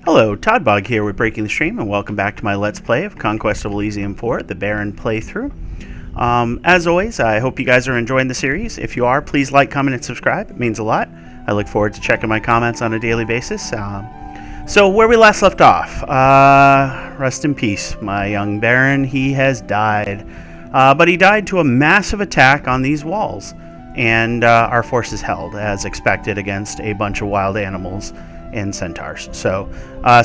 Hello, Toddbog here with Breaking the Stream, and welcome back to my Let's Play of Conquest of Elysium 4, the Baron playthrough. As always, I hope you guys are enjoying the series. If you are, please like, comment, and subscribe. It means a lot. I look forward to checking my comments on a daily basis. So where we last left off, rest in peace, my young Baron. He has died. But he died to a massive attack on these walls, and our forces held, as expected, against a bunch of wild animals and centaurs. So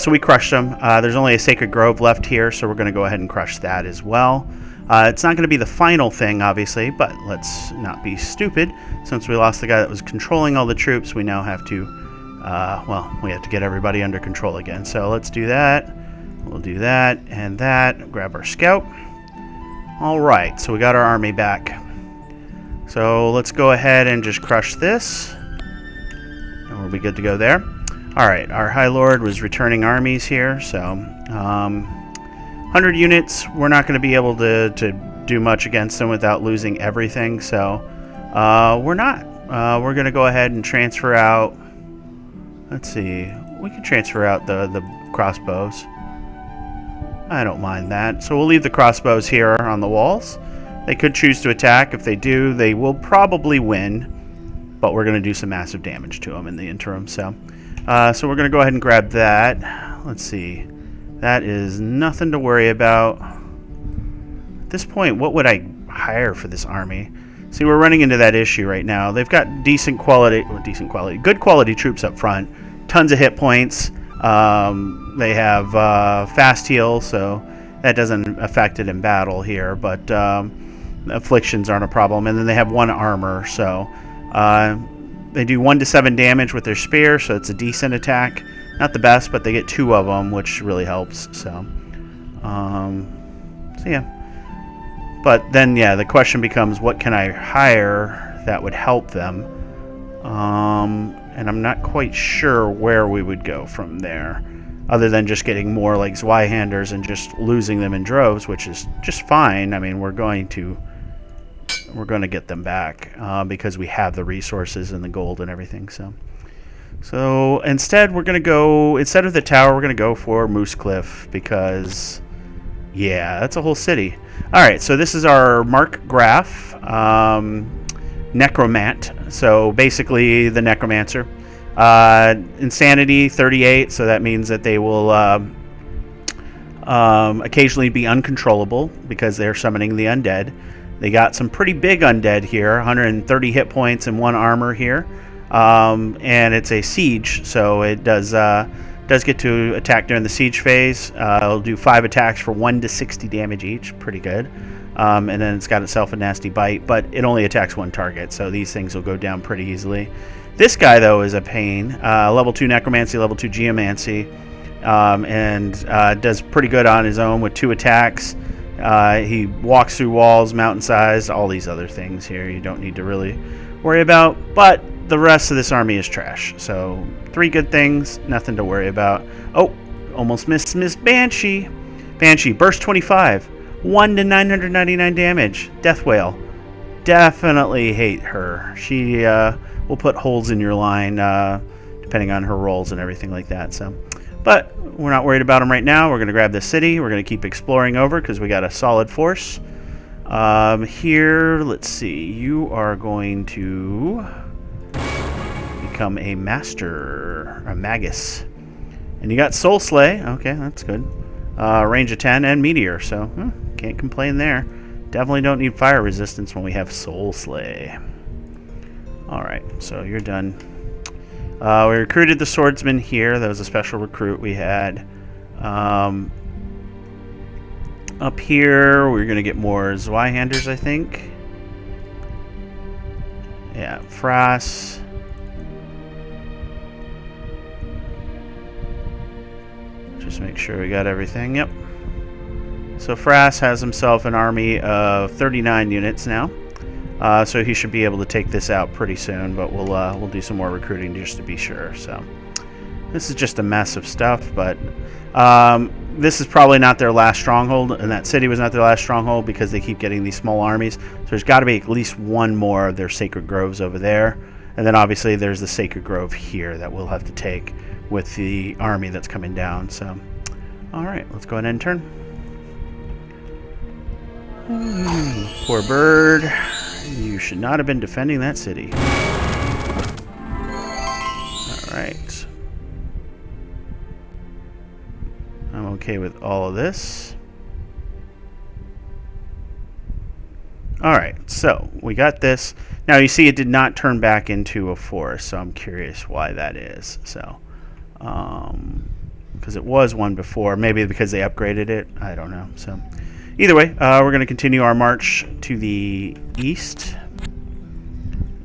we crushed them. There's only a sacred grove left here, so we're going to go ahead and crush that as well. It's not going to be the final thing, obviously, but let's not be stupid. Since we lost the guy that was controlling all the troops, we now have to, we have to get everybody under control again. So let's do that. We'll do that and that. Grab our scout. All right, so we got our army back. So let's go ahead and just crush this, and we'll be good to go there. All right, our High Lord was returning armies here, so 100 units. We're not going to be able to do much against them without losing everything, so we're not. We're going to go ahead and transfer out. Let's see. We can transfer out the crossbows. I don't mind that. So we'll leave the crossbows here on the walls. They could choose to attack. If they do, they will probably win, but we're going to do some massive damage to them in the interim, so we're going to go ahead and grab that. Let's see. That is nothing to worry about. At this point, what would I hire for this army? See, we're running into that issue right now. They've got good quality troops up front. Tons of hit points. They have fast heal, so that doesn't affect it in battle here. But afflictions aren't a problem. And then they have 1 armor, so they do 1 to 7 damage with their spear, so it's a decent attack. Not the best, but they get 2 of them, which really helps. So yeah. But then, yeah, the question becomes, what can I hire that would help them? And I'm not quite sure where we would go from there, other than just getting more like Zweihanders and just losing them in droves, which is just fine. I mean, we're going to get them back because we have the resources and the gold and everything. So instead of the tower, we're going to go for Moose Cliff because, yeah, that's a whole city. All right, so this is our Mark Graf, Necromant. So basically the Necromancer. Insanity 38, so that means that they will occasionally be uncontrollable because they're summoning the undead. They got some pretty big undead here, 130 hit points and 1 armor here. And it's a siege, so it does get to attack during the siege phase. It'll do 5 attacks for 1 to 60 damage each, pretty good. And then it's got itself a nasty bite, but it only attacks 1 target, so these things will go down pretty easily. This guy, though, is a pain. Level 2 Necromancy, level 2 Geomancy, and does pretty good on his own with 2 attacks. He walks through walls, mountain size, all these other things here you don't need to really worry about, but the rest of this army is trash. So 3 good things, nothing to worry about. Oh, almost missed Miss Banshee. Banshee, burst 25, 1 to 999 damage. Death Whale. Definitely hate her. She will put holes in your line depending on her rolls and everything like that. So, but we're not worried about them right now. We're going to grab the city. We're going to keep exploring over because we got a solid force. Here, let's see. You are going to become a master, a magus, and you got Soul Slay. Okay, that's good. Range of 10 and meteor, so can't complain there. Definitely don't need fire resistance when we have Soul Slay. All right, so you're done. We recruited the swordsman here. That was a special recruit we had. Up here, we're going to get more Zweihanders, I think. Yeah, Frass. Just make sure we got everything. Yep. So Frass has himself an army of 39 units now. So he should be able to take this out pretty soon, but we'll do some more recruiting just to be sure. So this is just a mess of stuff, but this is probably not their last stronghold, and that city was not their last stronghold because they keep getting these small armies. So there's got to be at least 1 more of their sacred groves over there, and then obviously there's the sacred grove here that we'll have to take with the army that's coming down. So, all right, let's go ahead and turn. Poor bird. You should not have been defending that city. All right. I'm okay with all of this. Alright, so we got this. Now you see it did not turn back into a forest, so I'm curious why that is. So, because it was one before, maybe because they upgraded it, I don't know. So, either way, we're going to continue our march to the east,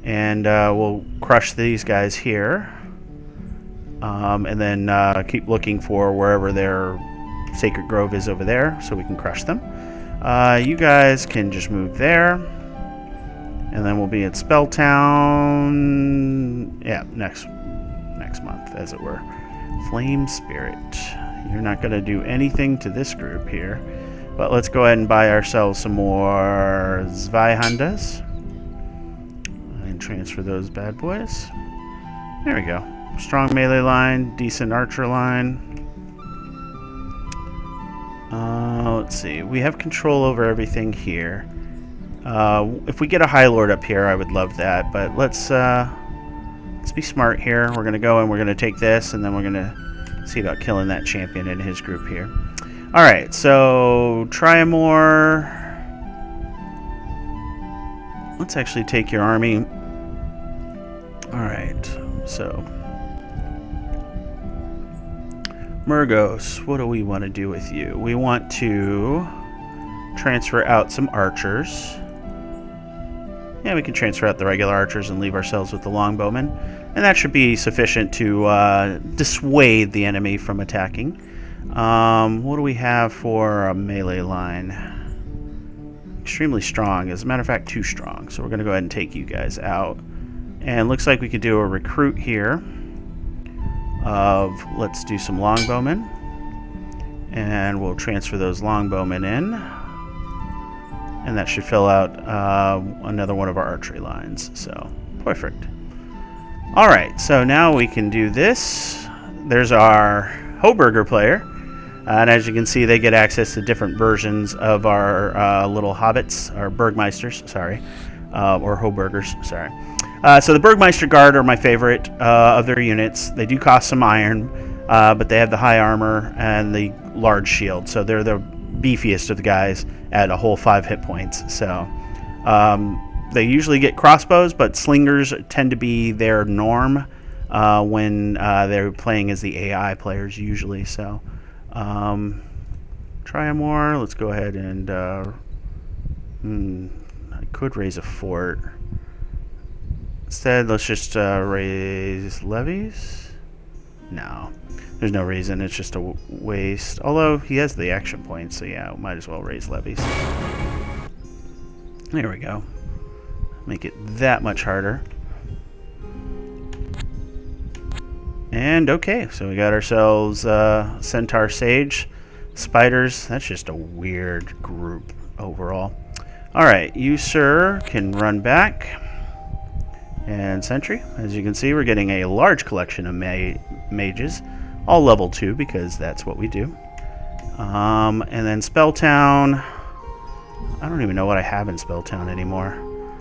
and we'll crush these guys here, and then keep looking for wherever their sacred grove is over there, so we can crush them. You guys can just move there, and then we'll be at Spelltown, yeah, next month, as it were. Flame Spirit. You're not going to do anything to this group here, but let's go ahead and buy ourselves some more Zweihandas and transfer those bad boys. There we go. Strong melee line, decent archer line. Let's see. We have control over everything here. If we get a High Lord up here, I would love that. But let's be smart here. We're going to go and we're going to take this, and then we're going to see about killing that champion in his group here. All right. So Triamore. Let's actually take your army. All right. So Murgos, what do we want to do with you? We want to transfer out some archers. Yeah, we can transfer out the regular archers and leave ourselves with the longbowmen. And that should be sufficient to dissuade the enemy from attacking. What do we have for a melee line? Extremely strong. As a matter of fact, too strong. So we're going to go ahead and take you guys out. And looks like we could do a recruit here. Let's do some longbowmen, and we'll transfer those longbowmen in, and that should fill out another one of our archery lines. So perfect. All right, so now we can do this. There's our Hoburger player, and as you can see, they get access to different versions of our little hobbits, or Burgmeisters, sorry, or Hoburgers, sorry. So the Burgmeister Guard are my favorite of their units. They do cost some iron, but they have the high armor and the large shield. So they're the beefiest of the guys at a whole 5 hit points. So they usually get crossbows, but slingers tend to be their norm when they're playing as the AI players usually. So Triamore, let's go ahead and I could raise a fort. Instead, let's just raise levies. No, there's no reason. It's just a waste. Although he has the action point, so yeah, might as well raise levies. There we go. Make it that much harder. And okay, so we got ourselves Centaur Sage. Spiders, that's just a weird group overall. Alright, you, sir, can run back. And Sentry, as you can see, we're getting a large collection of mages, all level 2 because that's what we do. And then Spelltown, I don't even know what I have in Spelltown anymore.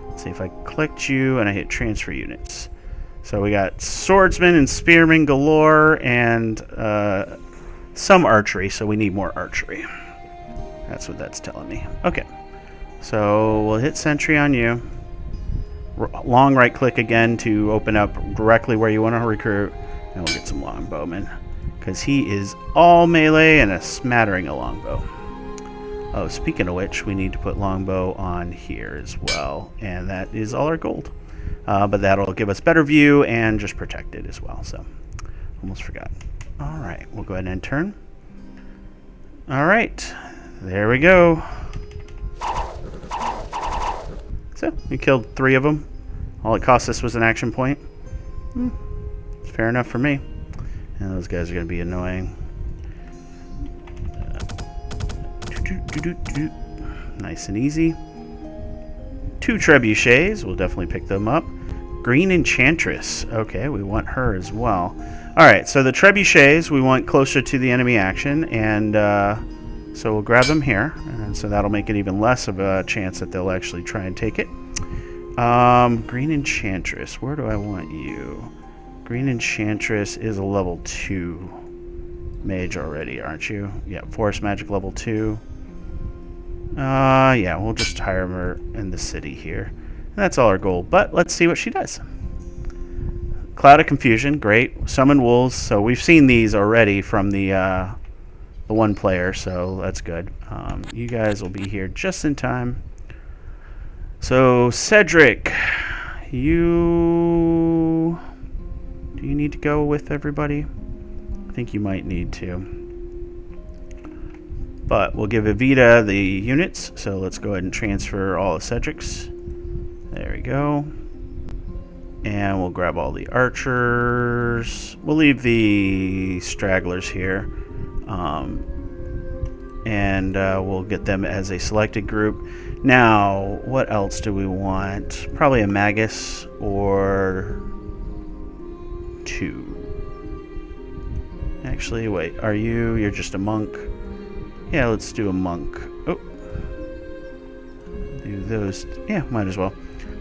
Let's see if I clicked you and I hit transfer units. So we got swordsmen and spearmen galore and some archery, so we need more archery. That's what that's telling me. Okay, so we'll hit Sentry on you. Long right click again to open up directly where you want to recruit, and we'll get some longbowmen because he is all melee and a smattering of longbow. Oh, speaking of which, we need to put longbow on here as well, and that is all our gold. But that'll give us better view and just protect it as well. So almost forgot. All right, we'll go ahead and turn. All right, there we go. So we killed 3 of them. All it cost us was an action point. It's fair enough for me. And those guys are going to be annoying. Nice and easy. 2 trebuchets. We'll definitely pick them up. Green Enchantress. Okay, we want her as well. Alright, so the trebuchets we want closer to the enemy action, and so we'll grab them here, and so that'll make it even less of a chance that they'll actually try and take it. Green Enchantress, where do I want you? Green Enchantress is a level 2 mage already, aren't you? Yeah, Forest Magic level 2. Yeah, we'll just hire her in the city here. And that's all our goal, but let's see what she does. Cloud of Confusion, great. Summon Wolves, so we've seen these already from the one player, so that's good. You guys will be here just in time. So, Cedric, do you need to go with everybody? I think you might need to. But we'll give Evita the units, so let's go ahead and transfer all the Cedrics. There we go. And we'll grab all the archers. We'll leave the stragglers here. And we'll get them as a selected group. Now, what else do we want? Probably a Magus or 2. Actually, wait, you're just a monk. Yeah, let's do a monk. Oh. Do those. Yeah, might as well.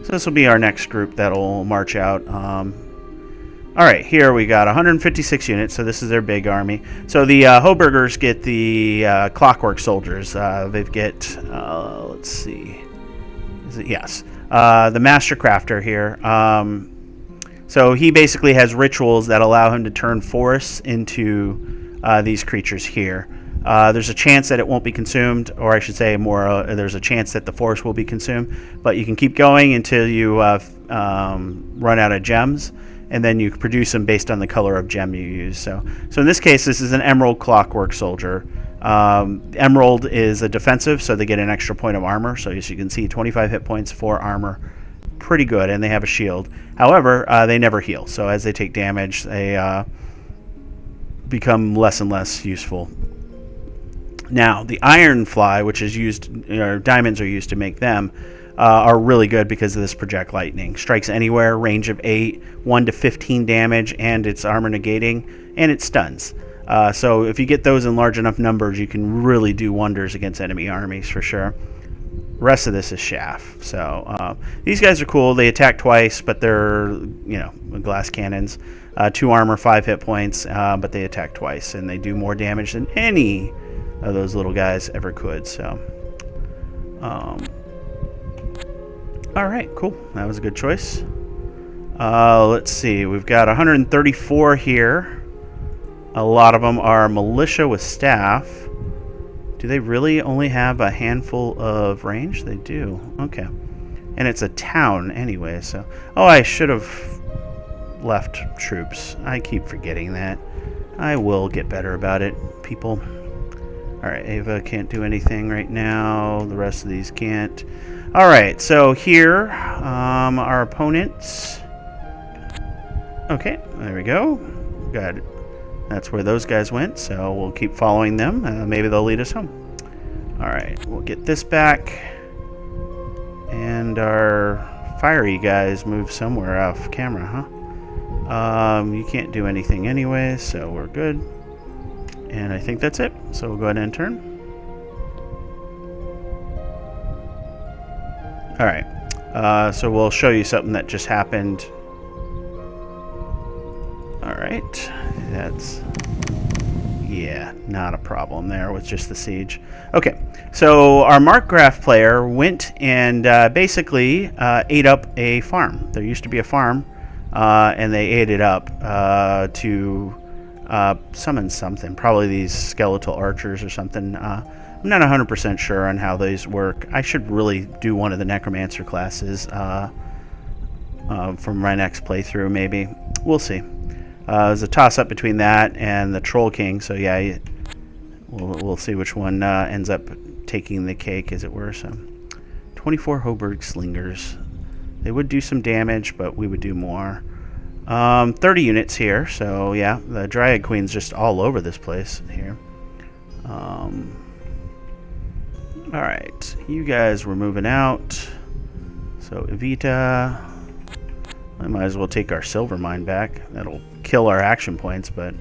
So this will be our next group that'll march out. Alright, here we got 156 units, so this is their big army. So the Hoburgers get the clockwork soldiers. They get, let's see. Is it? Yes. The Master Crafter here. So he basically has rituals that allow him to turn forests into these creatures here. There's a chance that it won't be consumed, or I should say more, there's a chance that the forest will be consumed, but you can keep going until you run out of gems, and then you produce them based on the color of gem you use. So in this case, this is an Emerald Clockwork Soldier. Emerald is a defensive, so they get an extra point of armor. So as you can see, 25 hit points, 4 armor. Pretty good, and they have a shield. However, they never heal, so as they take damage, they become less and less useful. Now, the Ironfly, which is used, or diamonds are used to make them, are really good because of this project lightning. Strikes anywhere, range of 8, 1 to 15 damage, and it's armor negating, and it stuns. So if you get those in large enough numbers, you can really do wonders against enemy armies for sure. Rest of this is chaff. So these guys are cool. They attack twice, but they're glass cannons. 2 armor, 5 hit points, but they attack twice, and they do more damage than any of those little guys ever could. So all right, cool. That was a good choice. Let's see. We've got 134 here. A lot of them are militia with staff. Do they really only have a handful of range? They do. Okay. And it's a town anyway, so... Oh, I should have left troops. I keep forgetting that. I will get better about it, people. Alright, Ava can't do anything right now. The rest of these can't. Alright, so here, our opponents... Okay, there we go. Got it. That's where those guys went, so we'll keep following them. Maybe they'll lead us home. Alright, we'll get this back. And our fiery guys move somewhere off camera, huh? You can't do anything anyway, so we're good. And I think that's it. So we'll go ahead and turn. Alright, so we'll show you something that just happened. Alright, that's... Yeah, not a problem there with just the siege. Okay, so our Markgraf player went and basically ate up a farm. There used to be a farm, and they ate it up to summon something. Probably these skeletal archers or something. I'm not 100% sure on how these work. I should really do one of the necromancer classes from my next playthrough, maybe. We'll see. There's a toss-up between that and the Troll King, so yeah, we'll see which one ends up taking the cake, as it were. So, 24 Hoburg Slingers. They would do some damage, but we would do more. 30 units here, so yeah, the Dryad Queen's just all over this place here. Alright, you guys were moving out. So, Evita... I might as well take our silver mine back. That'll kill our action points, but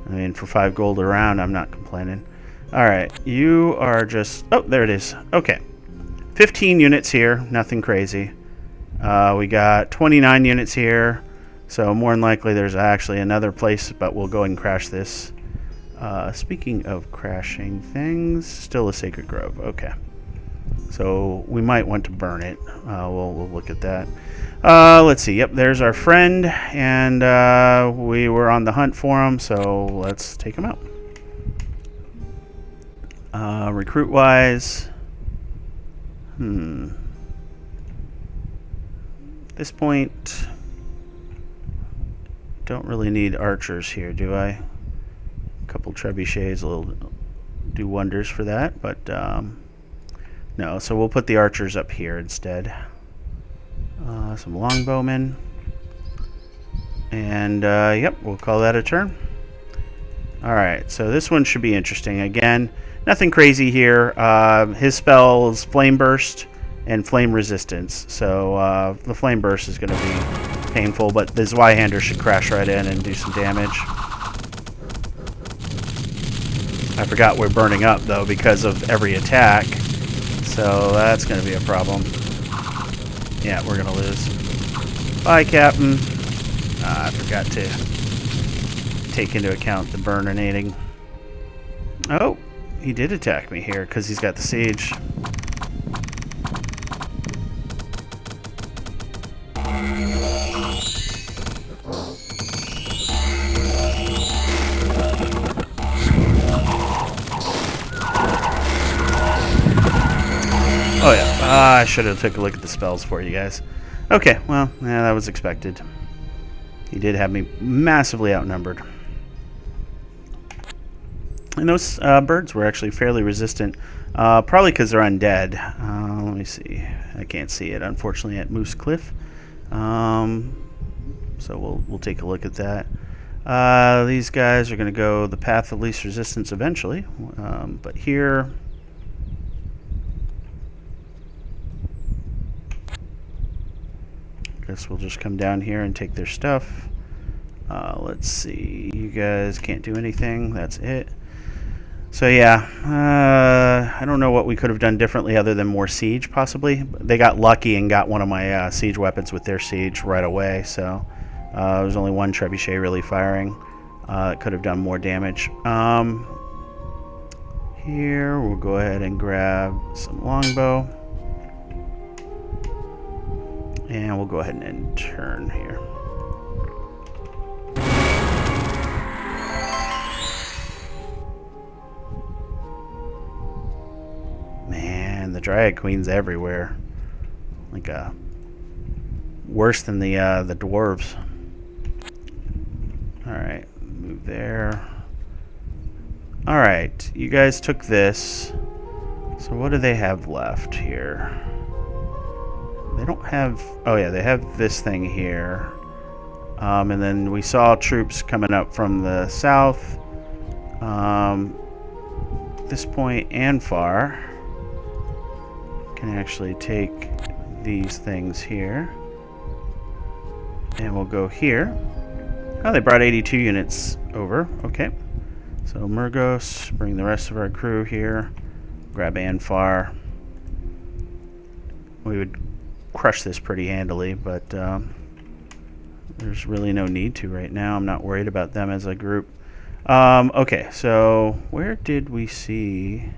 I mean, for 5 gold a round, I'm not complaining. Alright, you are just... Oh, there it is. Okay. 15 units here. Nothing crazy. We got 29 units here. So more than likely there's actually another place, but we'll go ahead and crash this. Speaking of crashing things, still a sacred grove. Okay. So we might want to burn it. We'll look at that. Let's see. Yep, there's our friend, and we were on the hunt for him, so let's take him out. Recruit-wise, at this point, don't really need archers here, do I? A couple trebuchets will do wonders for that, but no. So we'll put the archers up here instead. Some longbowmen, and yep, we'll call that a turn. Alright, so this one should be interesting. Again, nothing crazy here. His spell is Flame Burst and Flame Resistance, so the Flame Burst is going to be painful, but the Zweihander should crash right in and do some damage. I forgot we're burning up, though, because of every attack, so that's going to be a problem. Yeah, we're going to lose. Bye, Captain. I forgot to take into account the burninating. Oh, he did attack me here because he's got the siege. Oh yeah, I should have took a look at the spells for you guys. Okay, well, yeah, that was expected. He did have me massively outnumbered. And those birds were actually fairly resistant, probably because they're undead. Let me see. I can't see it, unfortunately, at Moose Cliff. So we'll take a look at that. These guys are going to go the path of least resistance eventually, but here... Guess we'll just come down here and take their stuff. Let's see. You guys can't do anything. That's it. So yeah, I don't know what we could have done differently other than more siege, possibly. They got lucky and got one of my siege weapons with their siege right away, so there was only one trebuchet really firing. It could have done more damage. Here, we'll go ahead and grab some longbow. And we'll go ahead and end turn here. Man, the Dryad Queen's everywhere. Like worse than the dwarves. Alright, move there. Alright, you guys took this. So what do they have left here? They don't have... Oh yeah, they have this thing here. And then we saw troops coming up from the south. This point and far. Can actually take these things here. And we'll go here. Oh, they brought 82 units over. Okay. So Murgos, bring the rest of our crew here. Grab Anfar. We would crush this pretty handily, but there's really no need to right now. I'm not worried about them as a group. Okay, so where did we see...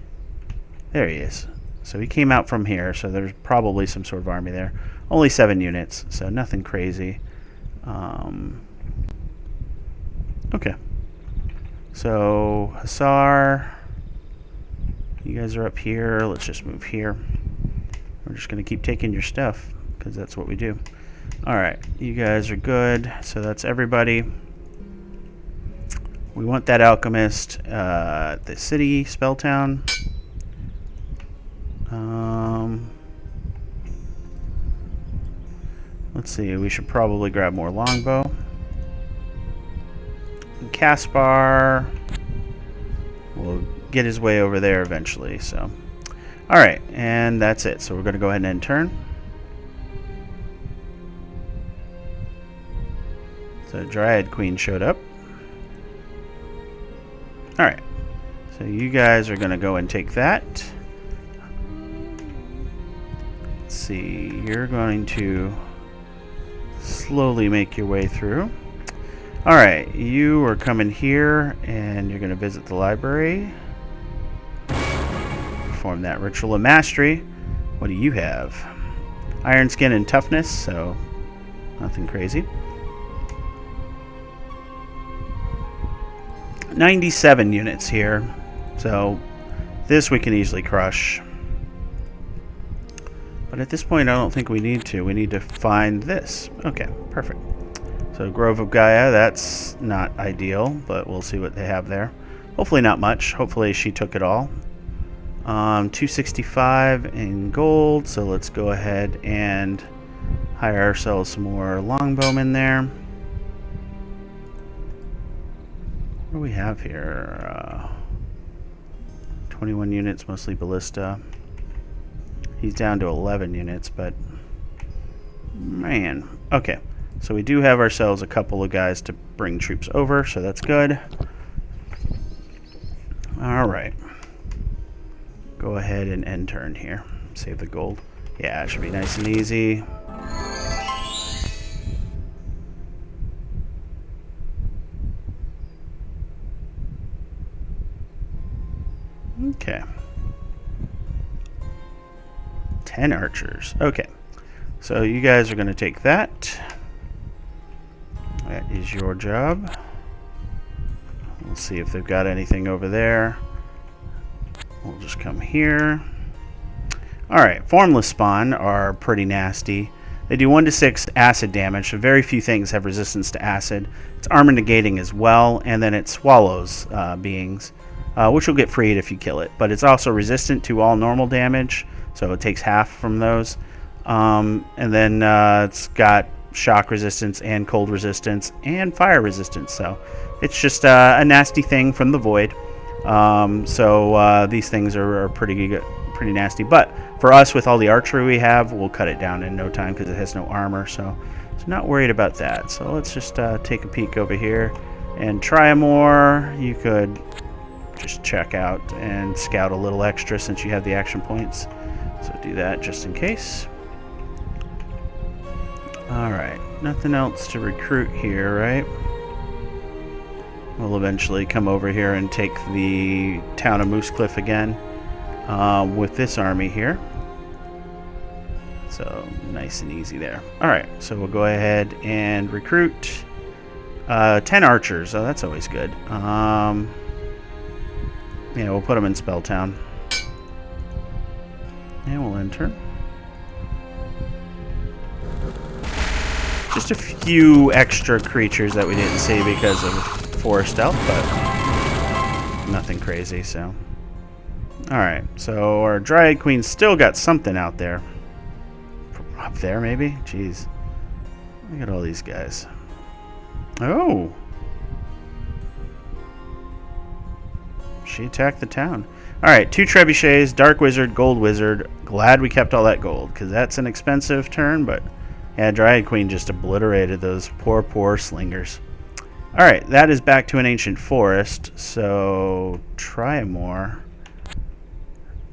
There he is. So he came out from here, so there's probably some sort of army there. Only 7 units, so nothing crazy. Okay. So, Hussar, you guys are up here. Let's just move here. We're just going to keep taking your stuff, because that's what we do. Alright, you guys are good. So that's everybody. We want that alchemist at the city, Spelltown. Let's see, we should probably grab more longbow. And Caspar will get his way over there eventually, so... Alright, and that's it. So we're going to go ahead and end turn. So Dryad Queen showed up. Alright. So you guys are going to go and take that. Let's see. You're going to slowly make your way through. Alright. You are coming here and you're going to visit the library. Perform that ritual of mastery. What do you have? Iron skin and toughness, so nothing crazy. 97 units here, so this we can easily crush. But at this point I don't think we need to. We need to find this. Okay, perfect. So Grove of Gaia, that's not ideal, but we'll see what they have there. Hopefully not much. Hopefully she took it all. 265 in gold, so let's go ahead and hire ourselves some more longbowmen there. What do we have here? 21 units, mostly ballista. He's down to 11 units, but man. Okay, so we do have ourselves a couple of guys to bring troops over, so that's good. Alright. Go ahead and end turn here. Save the gold. Yeah, it should be nice and easy. Okay. 10 archers. Okay. So you guys are going to take that. That is your job. We'll see if they've got anything over there. We'll just come here. Alright, formless spawn are pretty nasty. They do 1 to 6 acid damage, so very few things have resistance to acid. It's armor negating as well, and then it swallows beings, which will get freed if you kill it. But it's also resistant to all normal damage, so it takes half from those. And then it's got shock resistance and cold resistance and fire resistance, so it's just a nasty thing from the void. So these things are pretty nasty, but for us with all the archery we have, we'll cut it down in no time because it has no armor, so not worried about that. So let's just take a peek over here and try more. You could just check out and scout a little extra since you have the action points, so do that just in case. Alright, nothing else to recruit here, right? We'll eventually come over here and take the town of Moose Cliff again with this army here. So nice and easy there. Alright, so we'll go ahead and recruit 10 archers. Oh, that's always good. Yeah, we'll put them in Spelltown. And we'll enter. Just a few extra creatures that we didn't see because of forest stealth, but nothing crazy, so. Alright, so our Dryad Queen still got something out there. Up there, maybe? Jeez. Look at all these guys. Oh! She attacked the town. Alright, 2 trebuchets, Dark Wizard, Gold Wizard. Glad we kept all that gold, because that's an expensive turn, but yeah, Dryad Queen just obliterated those poor slingers. Alright, that is back to an ancient forest, so try more.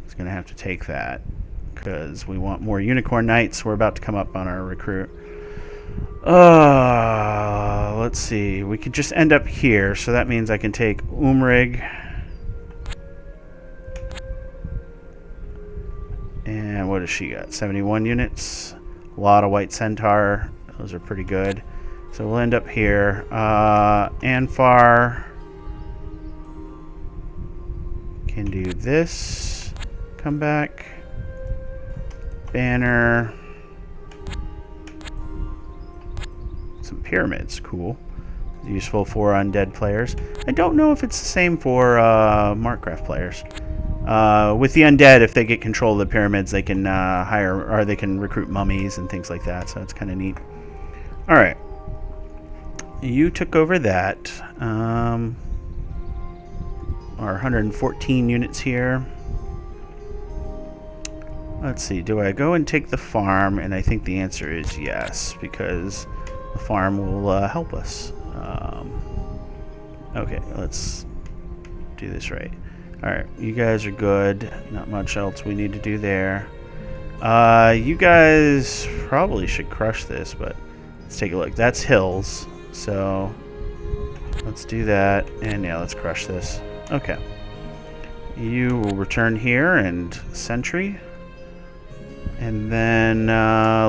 It's going to have to take that, because we want more Unicorn Knights. We're about to come up on our recruit. Let's see. We could just end up here, so that means I can take Umrig. And what does she got? 71 units. A lot of White Centaur. Those are pretty good. So we'll end up here. Anfar can do this. Come back. Banner. Some pyramids. Cool. Useful for undead players. I don't know if it's the same for Markcraft players. With the undead, if they get control of the pyramids, they can hire, or they can recruit mummies and things like that. So it's kind of neat. All right, you took over that. Our 114 units here. Let's see. Do I go and take the farm? And I think the answer is yes, because the farm will help us. Okay, let's do this right. Alright, you guys are good. Not much else we need to do there. You guys probably should crush this, but let's take a look. That's hills, so let's do that. And yeah, let's crush this. Okay. You will return here and sentry. And then,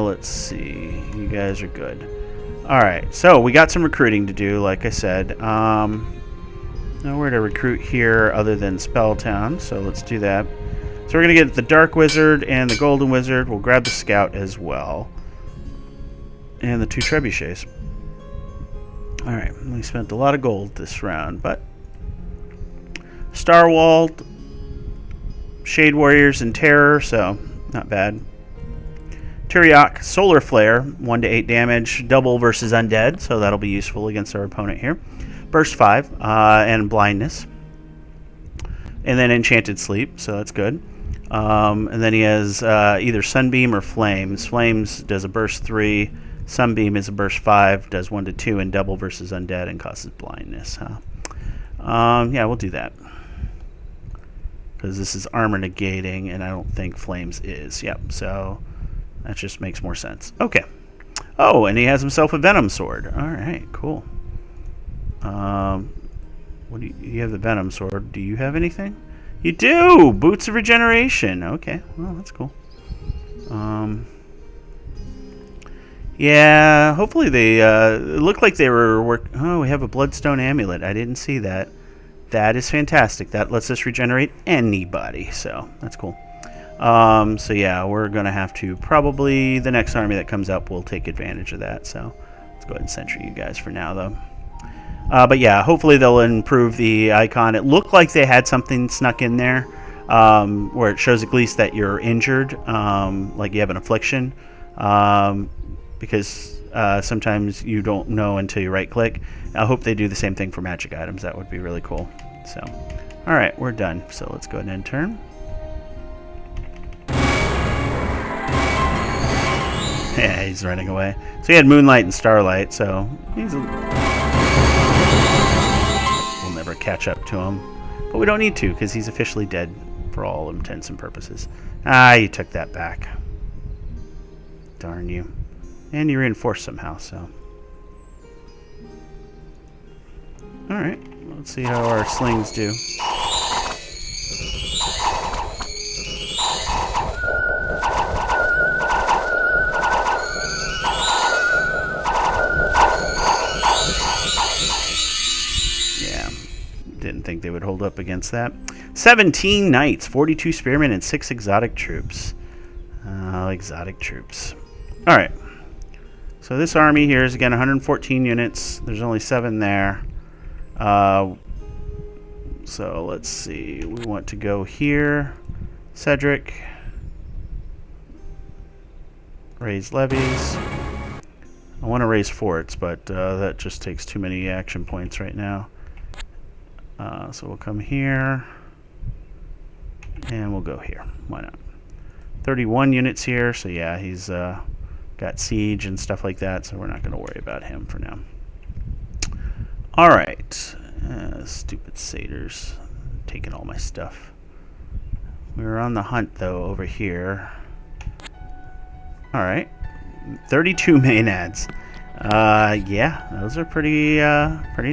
let's see. You guys are good. Alright, so we got some recruiting to do, like I said. Nowhere to recruit here other than Spelltown, so let's do that. So we're going to get the Dark Wizard and the Golden Wizard. We'll grab the Scout as well. And the 2 Trebuchets. Alright, we spent a lot of gold this round, but Starwall, Shade Warriors, and Terror, so not bad. Tyriok, Solar Flare, 1 to 8 damage, double versus Undead, so that'll be useful against our opponent here. Burst 5, and Blindness. And then Enchanted Sleep, so that's good. And then he has either Sunbeam or Flames. Flames does a burst 3. Sunbeam is a burst 5, does 1 to 2, and double versus Undead and causes Blindness. Yeah, we'll do that. Because this is armor negating, and I don't think Flames is. Yep, so that just makes more sense. Okay. Oh, and he has himself a Venom Sword. Alright, cool. What do you have the Venom Sword. Do you have anything? You do! Boots of Regeneration. Okay, well, that's cool. Yeah, hopefully they, it looked like they were oh, we have a Bloodstone Amulet. I didn't see that. That is fantastic. That lets us regenerate anybody, so that's cool. So yeah, we're going to have to probably, the next army that comes up will take advantage of that, so let's go ahead and sentry you guys for now, though. But yeah, hopefully they'll improve the icon. It looked like they had something snuck in there where it shows at least that you're injured, like you have an affliction, because sometimes you don't know until you right-click. I hope they do the same thing for magic items. That would be really cool. So, all right, we're done. So let's go ahead and end turn. Yeah, he's running away. So he had Moonlight and Starlight, so he's we'll never catch up to him. But we don't need to, because he's officially dead for all intents and purposes. Ah, you took that back. Darn you. And you reinforced somehow, so. Alright, let's see how our slings do. Didn't think they would hold up against that. 17 knights, 42 spearmen, and 6 exotic troops. Exotic troops. Alright. So this army here is, again, 114 units. There's only 7 there. So let's see. We want to go here. Cedric. Raise levies. I want to raise forts, but that just takes too many action points right now. So we'll come here, and we'll go here. Why not? 31 units here, so yeah, he's got siege and stuff like that, so we're not going to worry about him for now. Alright. Stupid satyrs. Taking all my stuff. We were on the hunt, though, over here. Alright. 32 maenads. Yeah, those are pretty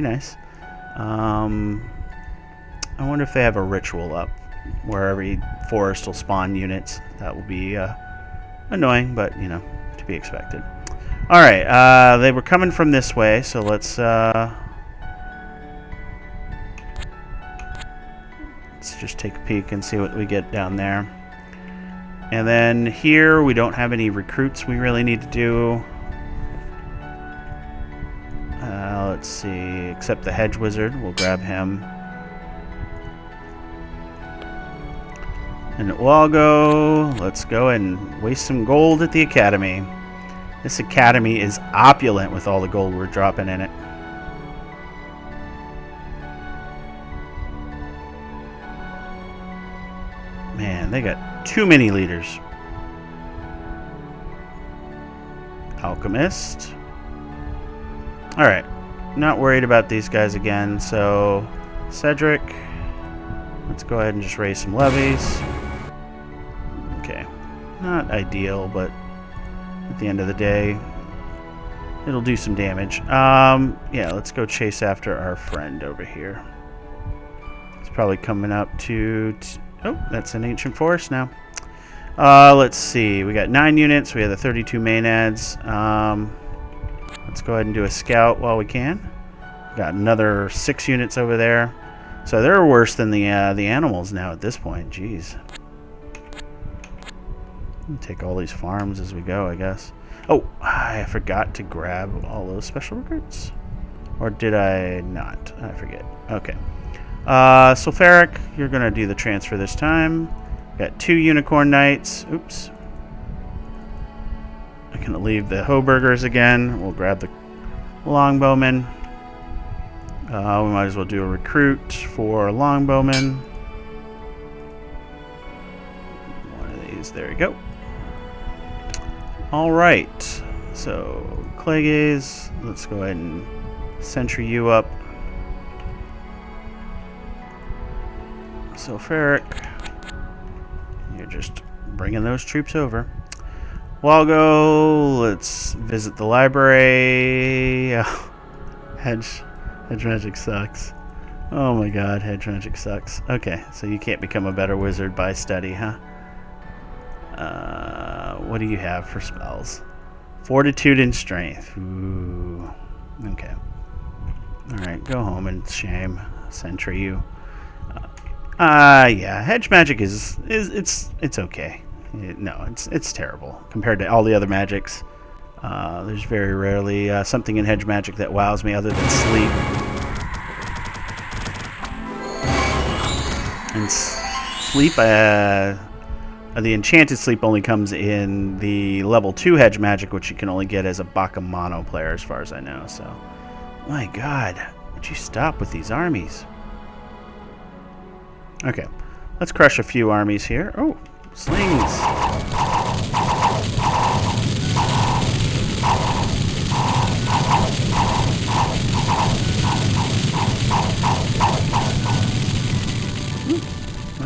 nice. I wonder if they have a ritual up where every forest will spawn units. That will be annoying, but, you know, to be expected. Alright, they were coming from this way, so let's just take a peek and see what we get down there. And then here, we don't have any recruits we really need to do. Let's see, except the Hedge Wizard. We'll grab him. And we'll all go. Let's go and waste some gold at the Academy. This Academy is opulent with all the gold we're dropping in it. Man, they got too many leaders. Alchemist. Alright. Not worried about these guys again, so Cedric, let's go ahead and just raise some levies. Okay. Not ideal, but at the end of the day, it'll do some damage. Yeah, let's go chase after our friend over here. It's probably coming up to... oh, that's an ancient forest now. Let's see. We got 9 units. We have the 32 maenads. Let's go ahead and do a scout while we can. Got another 6 units over there. So they're worse than the animals now at this point. Jeez. Take all these farms as we go, I guess. Oh, I forgot to grab all those special recruits. Or did I not? I forget. Okay. Sulfuric, you're going to do the transfer this time. Got 2 unicorn knights. Oops. I can leave the Hoburgers again. We'll grab the longbowmen. We might as well do a recruit for longbowmen. One of these. There you go. Alright. So, Clay Gaze. Let's go ahead and sentry you up. Sulfuric. You're just bringing those troops over. Walgo, let's visit the library. Oh, hedge magic sucks. Oh my god, hedge magic sucks. Okay, so you can't become a better wizard by study, huh? What do you have for spells? Fortitude and strength. Ooh. Okay. Alright, go home and shame. Sentry you. Yeah, hedge magic is it's okay. No, it's terrible compared to all the other magics. There's very rarely something in hedge magic that wows me other than sleep. And sleep, the enchanted sleep only comes in the level 2 hedge magic, which you can only get as a Bacchamano player, as far as I know. So, my God, would you stop with these armies? Okay, let's crush a few armies here. Oh, slings.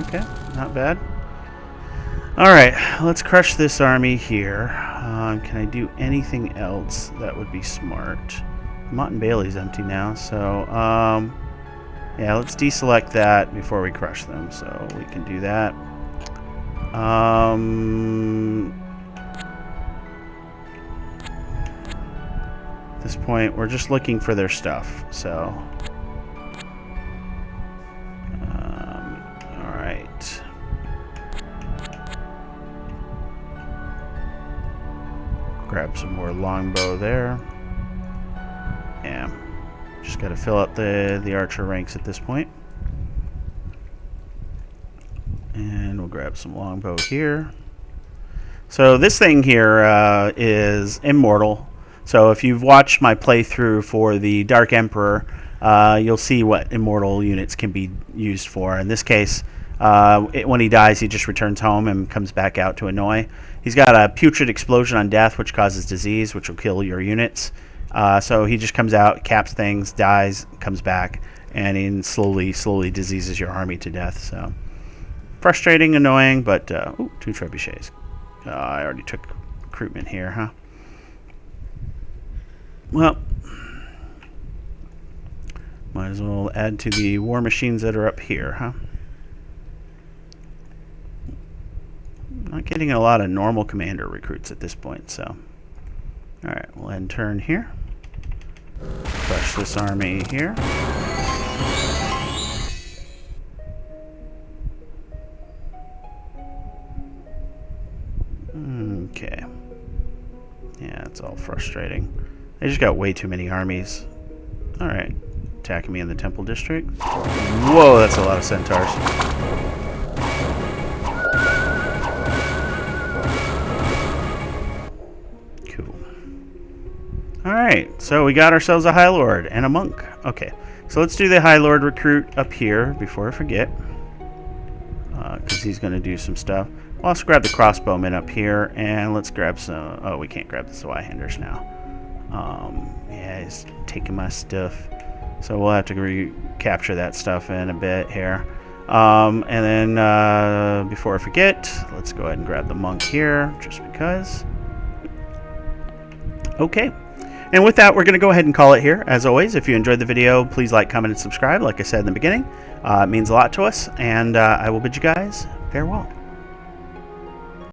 Okay, not bad. Alright, let's crush this army here. Can I do anything else that would be smart? Mott and Bailey's empty now, so yeah, let's deselect that before we crush them, so we can do that. At this point, we're just looking for their stuff, so... alright. Grab some more longbow there. Yeah. Just got to fill up the archer ranks at this point. And we'll grab some longbow here. So this thing here is immortal. So if you've watched my playthrough for the Dark Emperor, you'll see what immortal units can be used for. In this case, when he dies, he just returns home and comes back out to annoy. He's got a putrid explosion on death, which causes disease, which will kill your units. So he just comes out, caps things, dies, comes back, and he slowly diseases your army to death. So frustrating, annoying, but ooh, 2 trebuchets. I already took recruitment here, huh? Well, might as well add to the war machines that are up here, huh? Not getting a lot of normal commander recruits at this point, so. Alright, we'll end turn here. Crush this army here. Okay. Yeah, it's all frustrating. They just got way too many armies. Alright. Attacking me in the temple district. Whoa, that's a lot of centaurs. Cool. Alright, so we got ourselves a High Lord and a monk. Okay, so let's do the High Lord recruit up here before I forget. Because he's going to do some stuff. We'll also grab the crossbowmen up here, and let's grab some... Oh, we can't grab the Zweihanders now. Yeah, he's taking my stuff. So we'll have to recapture that stuff in a bit here. And then before I forget, let's go ahead and grab the monk here, just because. Okay. And with that, we're going to go ahead and call it here. As always, if you enjoyed the video, please like, comment, and subscribe. Like I said in the beginning, it means a lot to us. And I will bid you guys farewell.